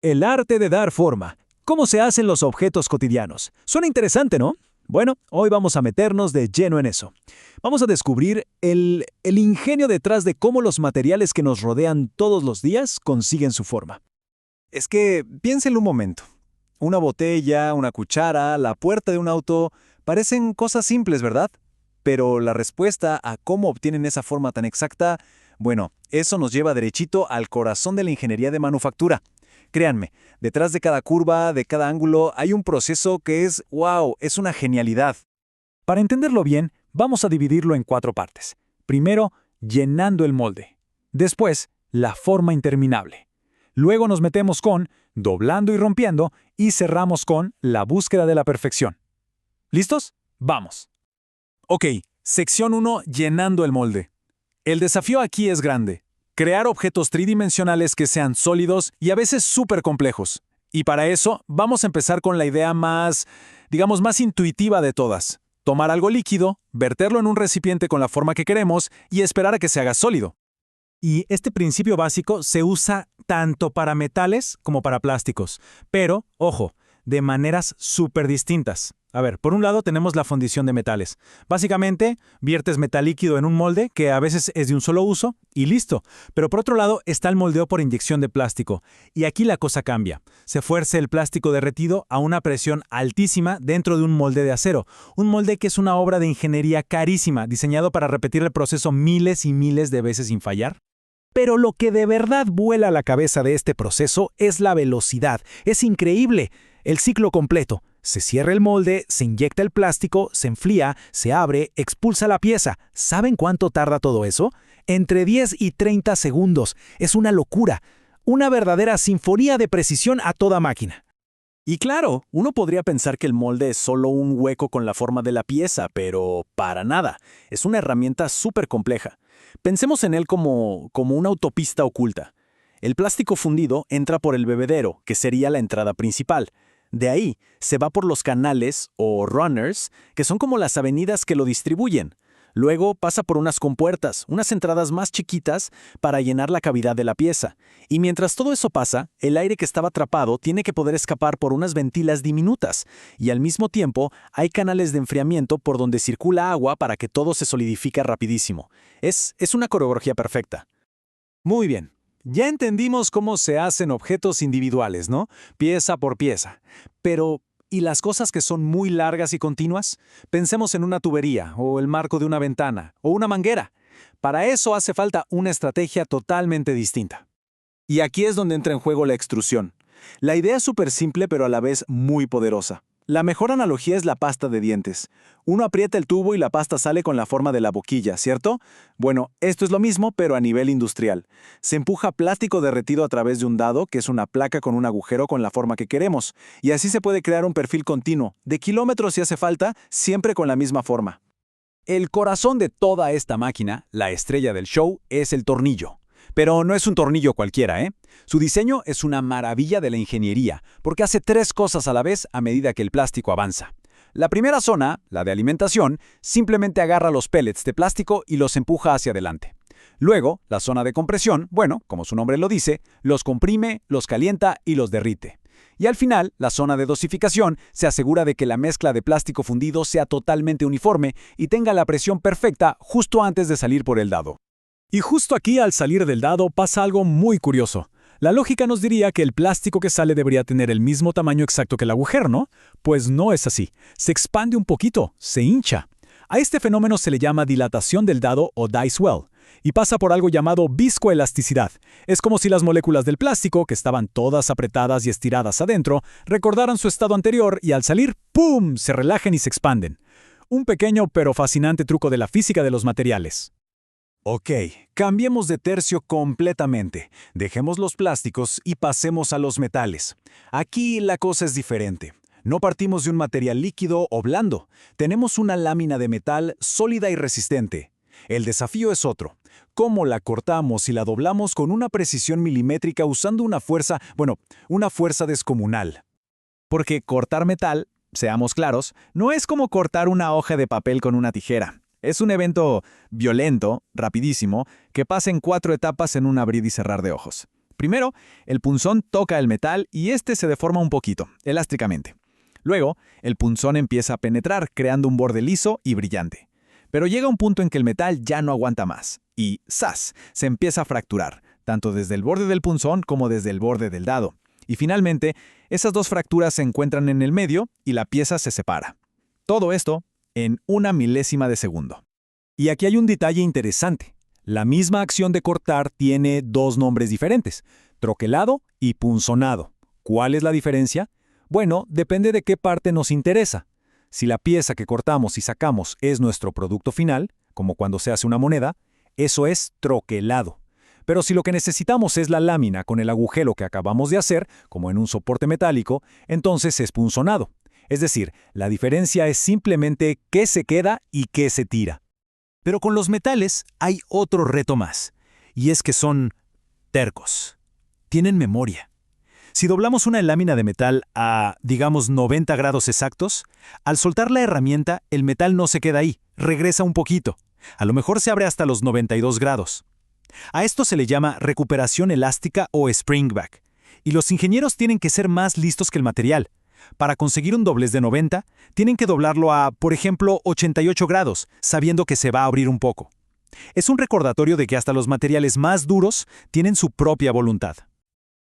El arte de dar forma. ¿Cómo se hacen los objetos cotidianos? Suena interesante, ¿no? Bueno, hoy vamos a meternos de lleno en eso. Vamos a descubrir el ingenio detrás de cómo los materiales que nos rodean todos los días consiguen su forma. Es que, piénsenlo un momento. Una botella, una cuchara, la puerta de un auto, parecen cosas simples, ¿verdad? Pero la respuesta a cómo obtienen esa forma tan exacta, bueno, eso nos lleva derechito al corazón de la ingeniería de manufactura. Créanme, detrás de cada curva, de cada ángulo, hay un proceso que es, wow, es una genialidad. Para entenderlo bien, vamos a dividirlo en 4 partes. Primero, llenando el molde. Después, la forma interminable. Luego nos metemos con doblando y rompiendo y cerramos con la búsqueda de la perfección. ¿Listos? Vamos. Ok, sección 1, llenando el molde. El desafío aquí es grande. Crear objetos tridimensionales que sean sólidos y a veces súper complejos. Y para eso, vamos a empezar con la idea más, digamos, más intuitiva de todas. Tomar algo líquido, verterlo en un recipiente con la forma que queremos y esperar a que se haga sólido. Y este principio básico se usa tanto para metales como para plásticos. Pero, ojo, de maneras súper distintas. A ver, por un lado tenemos la fundición de metales. Básicamente, viertes metal líquido en un molde que a veces es de un solo uso y listo. Pero por otro lado está el moldeo por inyección de plástico. Y aquí la cosa cambia. Se fuerza el plástico derretido a una presión altísima dentro de un molde de acero. Un molde que es una obra de ingeniería carísima, diseñado para repetir el proceso miles y miles de veces sin fallar. Pero lo que de verdad vuela la cabeza de este proceso es la velocidad. Es increíble. El ciclo completo. Se cierra el molde, se inyecta el plástico, se enfría, se abre, expulsa la pieza. ¿Saben cuánto tarda todo eso? Entre 10 y 30 segundos. Es una locura. Una verdadera sinfonía de precisión a toda máquina. Y claro, uno podría pensar que el molde es solo un hueco con la forma de la pieza, pero para nada. Es una herramienta súper compleja. Pensemos en él como una autopista oculta. El plástico fundido entra por el bebedero, que sería la entrada principal. De ahí se va por los canales o runners, que son como las avenidas que lo distribuyen. Luego pasa por unas compuertas, unas entradas más chiquitas para llenar la cavidad de la pieza. Y mientras todo eso pasa, el aire que estaba atrapado tiene que poder escapar por unas ventilas diminutas. Y al mismo tiempo hay canales de enfriamiento por donde circula agua para que todo se solidifique rapidísimo. Es una coreografía perfecta. Muy bien. Ya entendimos cómo se hacen objetos individuales, ¿no? Pieza por pieza. Pero, ¿y las cosas que son muy largas y continuas? Pensemos en una tubería, o el marco de una ventana, o una manguera. Para eso hace falta una estrategia totalmente distinta. Y aquí es donde entra en juego la extrusión. La idea es súper simple, pero a la vez muy poderosa. La mejor analogía es la pasta de dientes. Uno aprieta el tubo y la pasta sale con la forma de la boquilla, ¿cierto? Bueno, esto es lo mismo, pero a nivel industrial. Se empuja plástico derretido a través de un dado, que es una placa con un agujero con la forma que queremos, y así se puede crear un perfil continuo, de kilómetros si hace falta, siempre con la misma forma. El corazón de toda esta máquina, la estrella del show, es el tornillo. Pero no es un tornillo cualquiera, ¿eh? Su diseño es una maravilla de la ingeniería, porque hace 3 cosas a la vez a medida que el plástico avanza. La primera zona, la de alimentación, simplemente agarra los pellets de plástico y los empuja hacia adelante. Luego, la zona de compresión, bueno, como su nombre lo dice, los comprime, los calienta y los derrite. Y al final, la zona de dosificación se asegura de que la mezcla de plástico fundido sea totalmente uniforme y tenga la presión perfecta justo antes de salir por el dado. Y justo aquí, al salir del dado, pasa algo muy curioso. La lógica nos diría que el plástico que sale debería tener el mismo tamaño exacto que el agujero, ¿no? Pues no es así. Se expande un poquito, se hincha. A este fenómeno se le llama dilatación del dado o die swell, y pasa por algo llamado viscoelasticidad. Es como si las moléculas del plástico, que estaban todas apretadas y estiradas adentro, recordaran su estado anterior y al salir, ¡pum!, se relajen y se expanden. Un pequeño pero fascinante truco de la física de los materiales. Ok, cambiemos de tercio completamente. Dejemos los plásticos y pasemos a los metales. Aquí la cosa es diferente. No partimos de un material líquido o blando. Tenemos una lámina de metal sólida y resistente. El desafío es otro. ¿Cómo la cortamos y la doblamos con una precisión milimétrica usando una fuerza descomunal? Porque cortar metal, seamos claros, no es como cortar una hoja de papel con una tijera. Es un evento violento, rapidísimo, que pasa en 4 etapas en un abrir y cerrar de ojos. Primero, el punzón toca el metal y este se deforma un poquito, elásticamente. Luego, el punzón empieza a penetrar, creando un borde liso y brillante. Pero llega un punto en que el metal ya no aguanta más y ¡zas!, se empieza a fracturar, tanto desde el borde del punzón como desde el borde del dado. Y finalmente, esas dos fracturas se encuentran en el medio y la pieza se separa. Todo esto en una milésima de segundo. Y aquí hay un detalle interesante. La misma acción de cortar tiene dos nombres diferentes, troquelado y punzonado. ¿Cuál es la diferencia? Bueno, depende de qué parte nos interesa. Si la pieza que cortamos y sacamos es nuestro producto final, como cuando se hace una moneda, eso es troquelado. Pero si lo que necesitamos es la lámina con el agujero que acabamos de hacer, como en un soporte metálico, entonces es punzonado. Es decir, la diferencia es simplemente qué se queda y qué se tira. Pero con los metales hay otro reto más, y es que son tercos. Tienen memoria. Si doblamos una lámina de metal a, digamos, 90 grados exactos, al soltar la herramienta, el metal no se queda ahí, regresa un poquito. A lo mejor se abre hasta los 92 grados. A esto se le llama recuperación elástica o springback. Y los ingenieros tienen que ser más listos que el material. Para conseguir un doblez de 90, tienen que doblarlo a, por ejemplo, 88 grados, sabiendo que se va a abrir un poco. Es un recordatorio de que hasta los materiales más duros tienen su propia voluntad.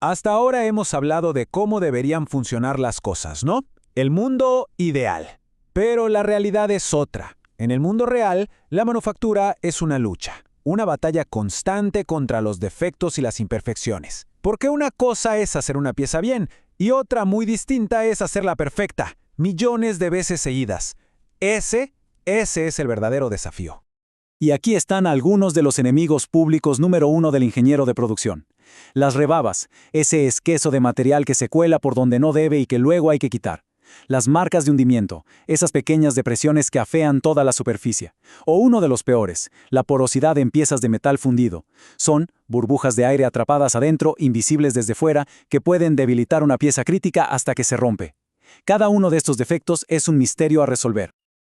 Hasta ahora hemos hablado de cómo deberían funcionar las cosas, ¿no? El mundo ideal. Pero la realidad es otra. En el mundo real, la manufactura es una lucha, una batalla constante contra los defectos y las imperfecciones. Porque una cosa es hacer una pieza bien, y otra muy distinta es hacerla perfecta, millones de veces seguidas. Ese es el verdadero desafío. Y aquí están algunos de los enemigos públicos número uno del ingeniero de producción. Las rebabas, ese esquezo de material que se cuela por donde no debe y que luego hay que quitar. Las marcas de hundimiento, esas pequeñas depresiones que afean toda la superficie. O uno de los peores, la porosidad en piezas de metal fundido. Son burbujas de aire atrapadas adentro, invisibles desde fuera, que pueden debilitar una pieza crítica hasta que se rompe. Cada uno de estos defectos es un misterio a resolver.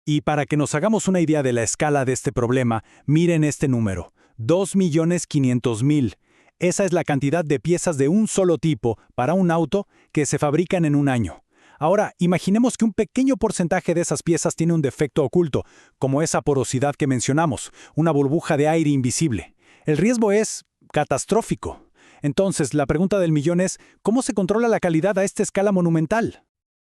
Y para que nos hagamos una idea de la escala de este problema, miren este número, 2.500.000. Esa es la cantidad de piezas de un solo tipo para un auto que se fabrican en un año. Ahora, imaginemos que un pequeño porcentaje de esas piezas tiene un defecto oculto, como esa porosidad que mencionamos, una burbuja de aire invisible. El riesgo es catastrófico. Entonces, la pregunta del millón es, ¿cómo se controla la calidad a esta escala monumental?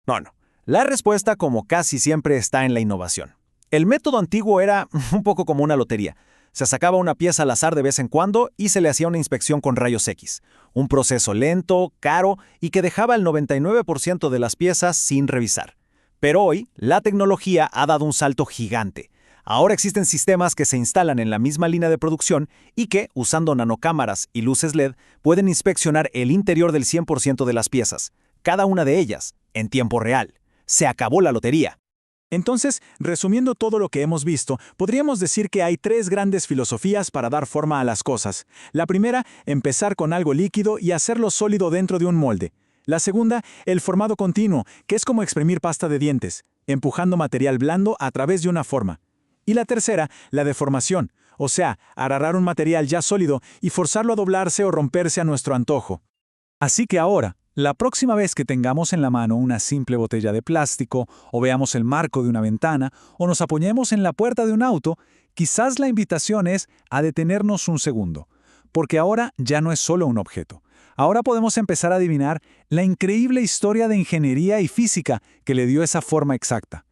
No. La respuesta, como casi siempre, está en la innovación. El método antiguo era un poco como una lotería. Se sacaba una pieza al azar de vez en cuando y se le hacía una inspección con rayos X. Un proceso lento, caro y que dejaba el 99% de las piezas sin revisar. Pero hoy, la tecnología ha dado un salto gigante. Ahora existen sistemas que se instalan en la misma línea de producción y que, usando nanocámaras y luces LED, pueden inspeccionar el interior del 100% de las piezas, cada una de ellas, en tiempo real. Se acabó la lotería. Entonces, resumiendo todo lo que hemos visto, podríamos decir que hay tres grandes filosofías para dar forma a las cosas. La primera, empezar con algo líquido y hacerlo sólido dentro de un molde. La segunda, el formado continuo, que es como exprimir pasta de dientes, empujando material blando a través de una forma. Y la tercera, la deformación, o sea, agarrar un material ya sólido y forzarlo a doblarse o romperse a nuestro antojo. Así que ahora, la próxima vez que tengamos en la mano una simple botella de plástico, o veamos el marco de una ventana, o nos apoyemos en la puerta de un auto, quizás la invitación es a detenernos un segundo, porque ahora ya no es solo un objeto. Ahora podemos empezar a adivinar la increíble historia de ingeniería y física que le dio esa forma exacta.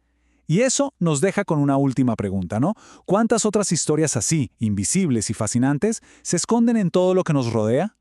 Y eso nos deja con una última pregunta, ¿no? ¿Cuántas otras historias así, invisibles y fascinantes, se esconden en todo lo que nos rodea?